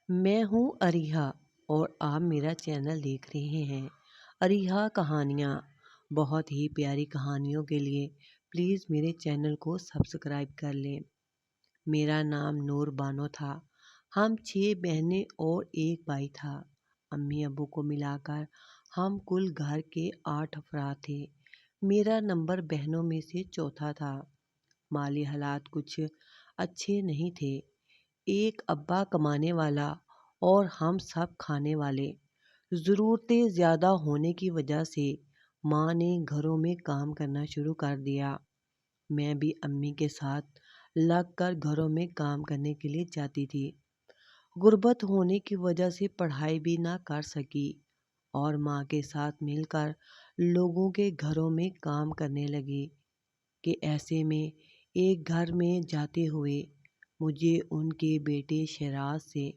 میں ہوں اریحا اور آپ میرا چینل دیکھ رہے ہیں اریحا کہانیاں۔ بہت ہی پیاری کہانیوں کے لیے پلیز میرے چینل کو سبسکرائب کر لیں۔ میرا نام نور بانو تھا۔ ہم 6 بہنیں اور ایک بھائی تھا۔ امی ابو کو ملا کر ہم کل گھر کے 8 افراد تھے۔ میرا نمبر بہنوں میں سے چوتھا تھا۔ مالی حالات کچھ اچھے نہیں تھے۔ ایک ابا کمانے والا اور ہم سب کھانے والے۔ ضرورتیں زیادہ ہونے کی وجہ سے ماں نے گھروں میں کام کرنا شروع کر دیا۔ میں بھی امی کے ساتھ لگ کر گھروں میں کام کرنے کے لیے جاتی تھی۔ غربت ہونے کی وجہ سے پڑھائی بھی نہ کر سکی اور ماں کے ساتھ مل کر لوگوں کے گھروں میں کام کرنے لگی کہ ایسے میں ایک گھر میں جاتے ہوئے مجھے ان کے بیٹے شیراز سے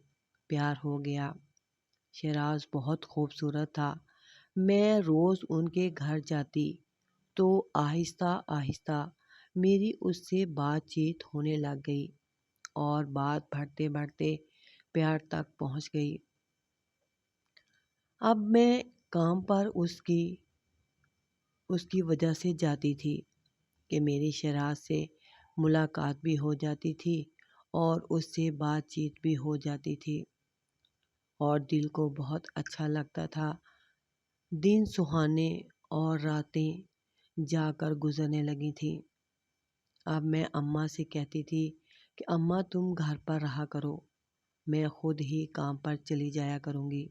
پیار ہو گیا۔ شیراز بہت خوبصورت تھا۔ میں روز ان کے گھر جاتی تو آہستہ آہستہ میری اس سے بات چیت ہونے لگ گئی اور بات بڑھتے بڑھتے پیار تک پہنچ گئی۔ اب میں کام پر اس کی وجہ سے جاتی تھی کہ میری شیراز سے ملاقات بھی ہو جاتی تھی اور اس سے بات چیت بھی ہو جاتی تھی اور دل کو بہت اچھا لگتا تھا۔ دن سہانے اور راتیں جا کر گزرنے لگی تھیں۔ اب میں اماں سے کہتی تھی کہ اماں تم گھر پر رہا کرو، میں خود ہی کام پر چلی جایا کروں گی۔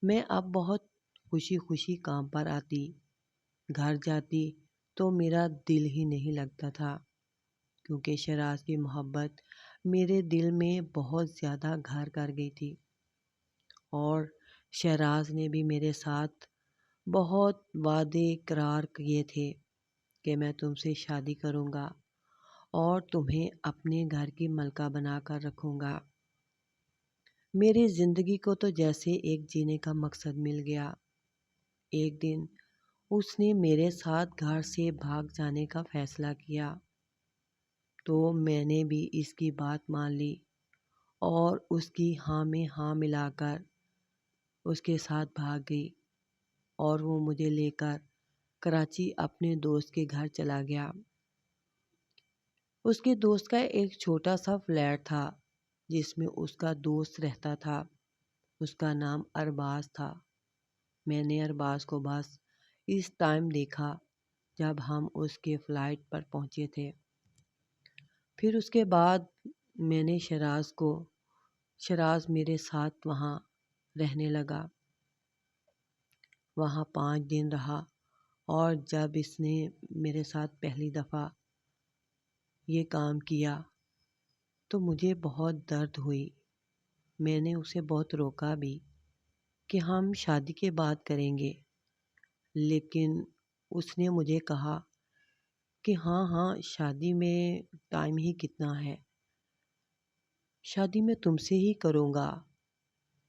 میں اب بہت خوشی خوشی کام پر آتی۔ گھر جاتی تو میرا دل ہی نہیں لگتا تھا کیونکہ شیراز کی محبت میرے دل میں بہت زیادہ گھر کر گئی تھی اور شیراز نے بھی میرے ساتھ بہت وعدے اقرار کیے تھے کہ میں تم سے شادی کروں گا اور تمہیں اپنے گھر کی ملکہ بنا کر رکھوں گا۔ میری زندگی کو تو جیسے ایک جینے کا مقصد مل گیا۔ ایک دن اس نے میرے ساتھ گھر سے بھاگ جانے کا فیصلہ کیا تو میں نے بھی اس کی بات مان لی اور اس کی ہاں میں ہاں ملا کر اس کے ساتھ بھاگ گئی اور وہ مجھے لے کر کراچی اپنے دوست کے گھر چلا گیا۔ اس کے دوست کا ایک چھوٹا سا فلیٹ تھا جس میں اس کا دوست رہتا تھا۔ اس کا نام ارباز تھا۔ میں نے ارباز کو بس اس ٹائم دیکھا جب ہم اس کے فلائٹ پر پہنچے تھے۔ پھر اس کے بعد میں نے شیراز میرے ساتھ وہاں رہنے لگا۔ وہاں 5 دن رہا اور جب اس نے میرے ساتھ پہلی دفعہ یہ کام کیا تو مجھے بہت درد ہوئی۔ میں نے اسے بہت روکا بھی کہ ہم شادی کے بعد کریں گے، لیکن اس نے مجھے کہا کہ ہاں شادی میں ٹائم ہی کتنا ہے، شادی میں تم سے ہی کروں گا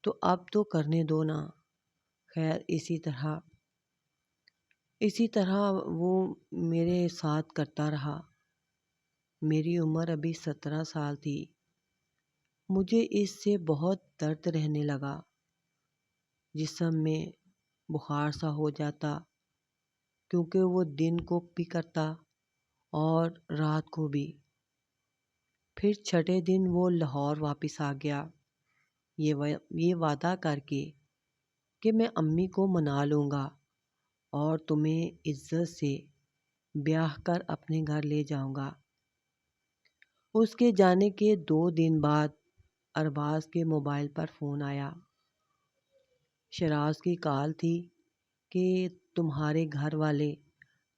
تو اب تو کرنے دو نا۔ خیر اسی طرح وہ میرے ساتھ کرتا رہا۔ میری عمر ابھی 17 سال تھی۔ مجھے اس سے بہت درد رہنے لگا، جسم میں بخار سا ہو جاتا کیونکہ وہ دن کو بھی کرتا اور رات کو بھی۔ پھر چھٹے دن وہ لاہور واپس آ گیا یہ وعدہ کر کے کہ میں امی کو منا لوں گا اور تمہیں عزت سے بیاہ کر اپنے گھر لے جاؤں گا۔ اس کے جانے کے 2 دن بعد ارباز کے موبائل پر فون آیا۔ شیراز کی کال تھی کہ تمہارے گھر والے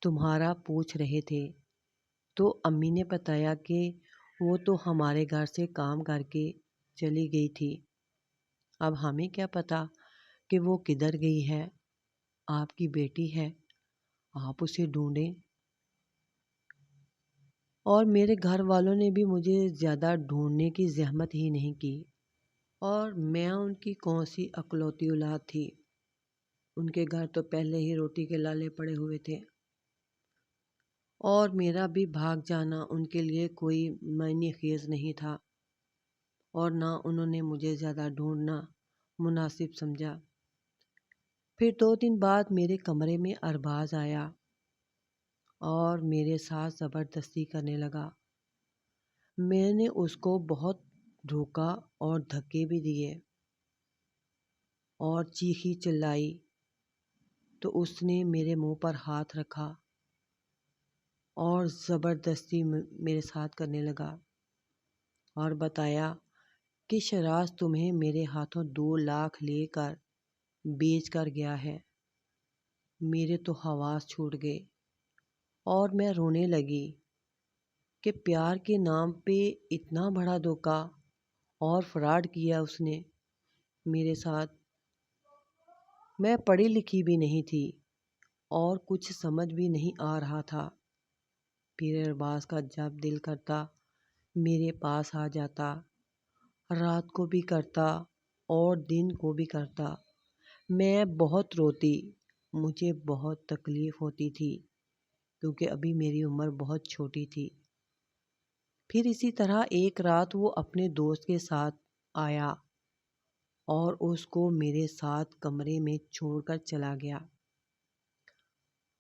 تمہارا پوچھ رہے تھے، تو امی نے بتایا کہ وہ تو ہمارے گھر سے کام کر کے چلی گئی تھی، اب ہمیں کیا پتا کہ وہ کدھر گئی ہے۔ آپ کی بیٹی ہے، آپ اسے ڈھونڈیں۔ اور میرے گھر والوں نے بھی مجھے زیادہ ڈھونڈنے کی زحمت ہی نہیں کی، اور میں ان کی کون سی اکلوتی اولاد تھی۔ ان کے گھر تو پہلے ہی روٹی کے لالے پڑے ہوئے تھے اور میرا بھی بھاگ جانا ان کے لیے کوئی معنی خیز نہیں تھا۔ اور نہ انہوں نے مجھے زیادہ ڈھونڈنا مناسب سمجھا۔ پھر 2 دن بعد میرے کمرے میں ارباز آیا اور میرے ساتھ زبردستی کرنے لگا۔ میں نے اس کو بہت دھوکا اور دھکے بھی دیے اور چیخی چلائی تو اس نے میرے منہ پر ہاتھ رکھا اور زبردستی میرے ساتھ کرنے لگا اور بتایا کہ شراز تمہیں میرے ہاتھوں 2 لاکھ لے کر بیچ کر گیا ہے۔ میرے تو حواس چھوٹ گئے اور میں رونے لگی کہ پیار کے نام پہ اتنا بڑا دھوکا اور فراڈ کیا اس نے میرے ساتھ۔ میں پڑھی لکھی بھی نہیں تھی اور کچھ سمجھ بھی نہیں آ رہا تھا۔ پھر ارباز کا جب دل کرتا میرے پاس آ جاتا، رات کو بھی کرتا اور دن کو بھی کرتا۔ میں بہت روتی، مجھے بہت تکلیف ہوتی تھی کیونکہ ابھی میری عمر بہت چھوٹی تھی۔ پھر اسی طرح ایک رات وہ اپنے دوست کے ساتھ آیا اور اس کو میرے ساتھ کمرے میں چھوڑ کر چلا گیا۔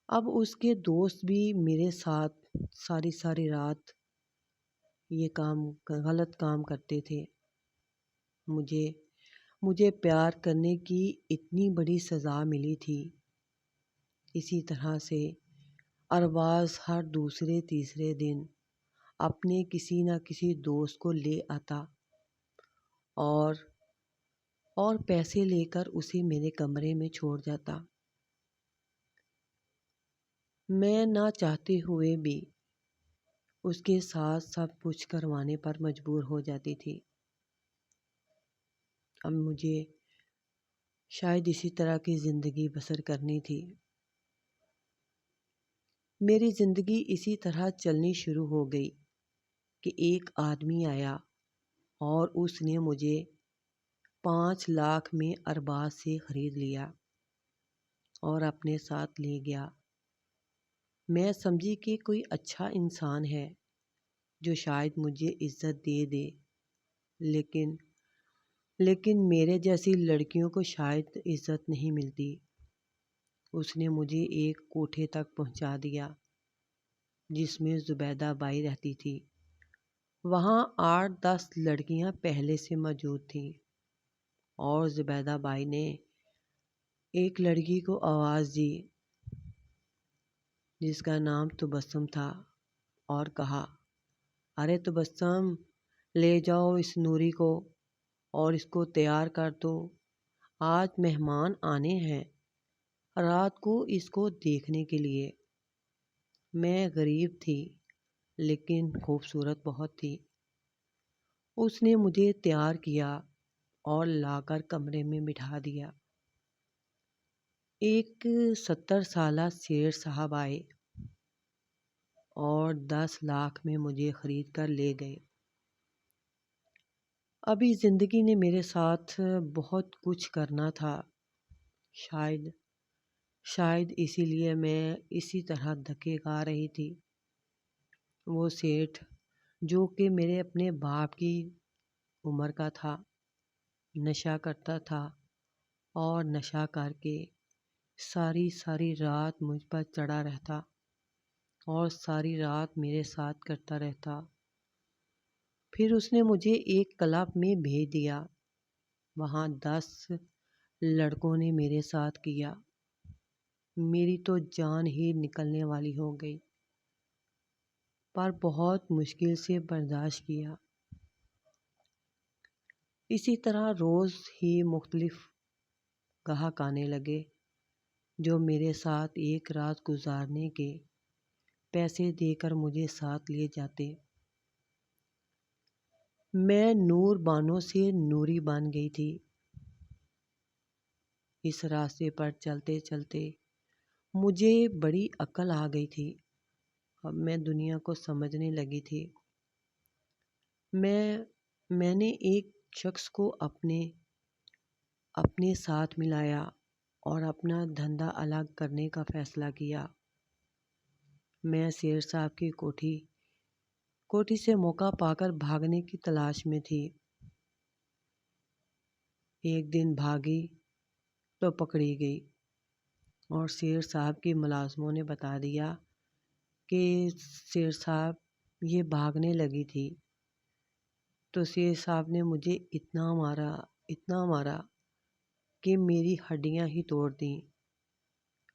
اب اس کے دوست بھی میرے ساتھ ساری رات یہ غلط کام کرتے تھے۔ مجھے پیار کرنے کی اتنی بڑی سزا ملی تھی۔ اسی طرح سے ارباز ہر دوسرے تیسرے دن اپنے کسی نہ کسی دوست کو لے آتا اور پیسے لے کر اسے میرے کمرے میں چھوڑ جاتا۔ میں نہ چاہتے ہوئے بھی اس کے ساتھ سب کچھ کروانے پر مجبور ہو جاتی تھی۔ اب مجھے شاید اسی طرح کی زندگی بسر کرنی تھی۔ میری زندگی اسی طرح چلنی شروع ہو گئی کہ ایک آدمی آیا اور اس نے مجھے 5 لاکھ میں ارباز سے خرید لیا اور اپنے ساتھ لے گیا۔ میں سمجھی کہ کوئی اچھا انسان ہے جو شاید مجھے عزت دے دے، لیکن میرے جیسی لڑکیوں کو شاید عزت نہیں ملتی۔ اس نے مجھے ایک کوٹھے تک پہنچا دیا جس میں زبیدہ بائی رہتی تھی۔ وہاں 8-10 لڑکیاں پہلے سے موجود تھیں اور زبیدہ بائی نے ایک لڑکی کو آواز دی جس کا نام تبسم تھا اور کہا، ارے تبسم، لے جاؤ اس نوری کو اور اس کو تیار کر دو، آج مہمان آنے ہیں رات کو اس کو دیکھنے کے لیے۔ میں غریب تھی لیکن خوبصورت بہت تھی۔ اس نے مجھے تیار کیا اور لا کر کمرے میں بٹھا دیا۔ ایک 70 سالہ سیٹھ صاحب آئے اور 10 لاکھ میں مجھے خرید کر لے گئے۔ ابھی زندگی نے میرے ساتھ بہت کچھ کرنا تھا، شاید اسی لیے میں اسی طرح دھکے کھا رہی تھی۔ وہ سیٹھ جو کہ میرے اپنے باپ کی عمر کا تھا، نشہ کرتا تھا اور نشہ کر کے ساری رات مجھ پر چڑھا رہتا اور ساری رات میرے ساتھ کرتا رہتا۔ پھر اس نے مجھے ایک کلب میں بھیج دیا، وہاں 10 لڑکوں نے میرے ساتھ کیا۔ میری تو جان ہی نکلنے والی ہو گئی، پر بہت مشکل سے برداشت کیا۔ اسی طرح روز ہی مختلف گاہک آنے لگے جو میرے ساتھ ایک رات گزارنے کے پیسے دے کر مجھے ساتھ لیے جاتے۔ میں نور بانوں سے نوری بن گئی تھی۔ اس راستے پر چلتے چلتے مجھے بڑی عقل آ گئی تھی۔ اب میں دنیا کو سمجھنے لگی تھی۔ میں نے ایک شخص کو اپنے ساتھ ملایا اور اپنا دھندا الگ کرنے کا فیصلہ کیا۔ میں سیٹھ صاحب کی کوٹھی سے موقع پا کر بھاگنے کی تلاش میں تھی۔ ایک دن بھاگی تو پکڑی گئی اور شیر صاحب کی ملازموں نے بتا دیا کہ شیر صاحب یہ بھاگنے لگی تھی۔ تو شیر صاحب نے مجھے اتنا مارا کہ میری ہڈیاں ہی توڑ دیں۔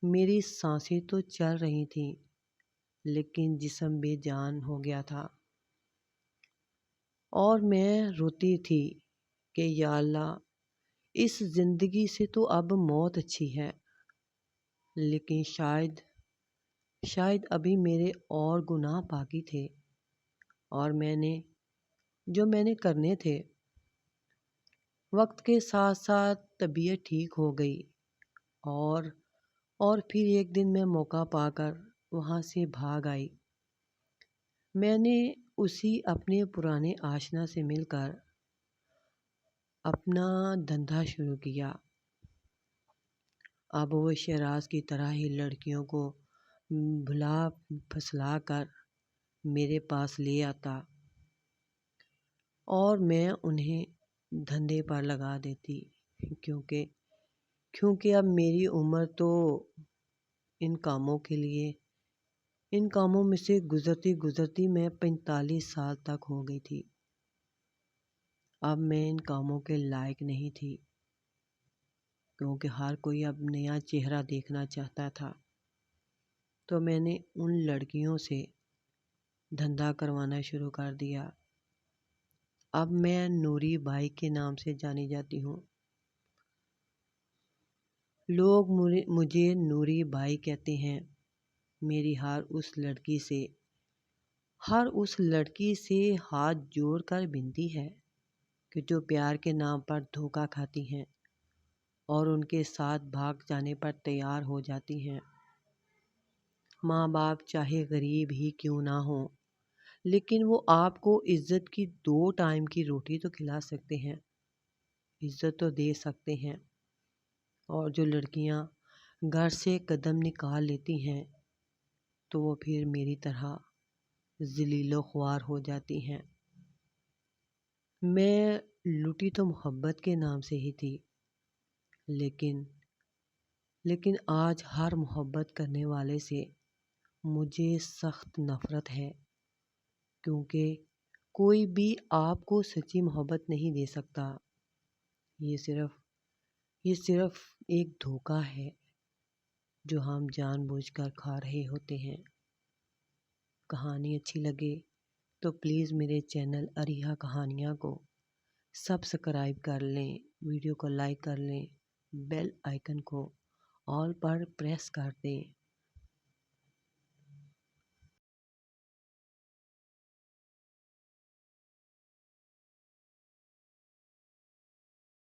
میری سانسیں تو چل رہی تھیں لیکن جسم بے جان ہو گیا تھا، اور میں روتی تھی کہ یا اللہ، اس زندگی سے تو اب موت اچھی ہے، لیکن شاید ابھی میرے اور گناہ باقی تھے، اور میں نے کرنے تھے۔ وقت کے ساتھ ساتھ طبیعت ٹھیک ہو گئی اور پھر ایک دن میں موقع پا کر وہاں سے بھاگ آئی۔ میں نے اسی اپنے پرانے آشنا سے مل کر اپنا دھندا شروع کیا۔ اب وہ شیراز کی طرح ہی لڑکیوں کو بھلا پھسلا کر میرے پاس لے آتا اور میں انہیں دھندے پر لگا دیتی، کیونکہ اب میری عمر تو ان کاموں میں سے گزرتی میں 45 سال تک ہو گئی تھی۔ اب میں ان کاموں کے لائق نہیں تھی، کیونکہ ہر کوئی اب نیا چہرہ دیکھنا چاہتا تھا۔ تو میں نے ان لڑکیوں سے دھندا کروانا شروع کر دیا۔ اب میں نوری بائی کے نام سے جانی جاتی ہوں۔ لوگ مجھے نوری بائی کہتے ہیں۔ میری ہر اس لڑکی سے ہاتھ جوڑ کر بنتی ہے کہ جو پیار کے نام پر دھوکہ کھاتی ہیں اور ان کے ساتھ بھاگ جانے پر تیار ہو جاتی ہیں۔ ماں باپ چاہے غریب ہی کیوں نہ ہوں، لیکن وہ آپ کو عزت کی 2 ٹائم کی روٹی تو کھلا سکتے ہیں، عزت تو دے سکتے ہیں۔ اور جو لڑکیاں گھر سے قدم نکال لیتی ہیں تو وہ پھر میری طرح ذلیل و خوار ہو جاتی ہیں۔ میں لوٹی تو محبت کے نام سے ہی تھی، لیکن آج ہر محبت کرنے والے سے مجھے سخت نفرت ہے، کیونکہ کوئی بھی آپ کو سچی محبت نہیں دے سکتا۔ یہ صرف ایک دھوکہ ہے جو ہم جان بوجھ کر کھا رہے ہوتے ہیں۔ کہانی اچھی لگے تو پلیز میرے چینل اریحا کہانیاں کو سبسکرائب کر لیں، ویڈیو کو لائک کر لیں، بیل آئیکن کو آل پر پریس کر دیں۔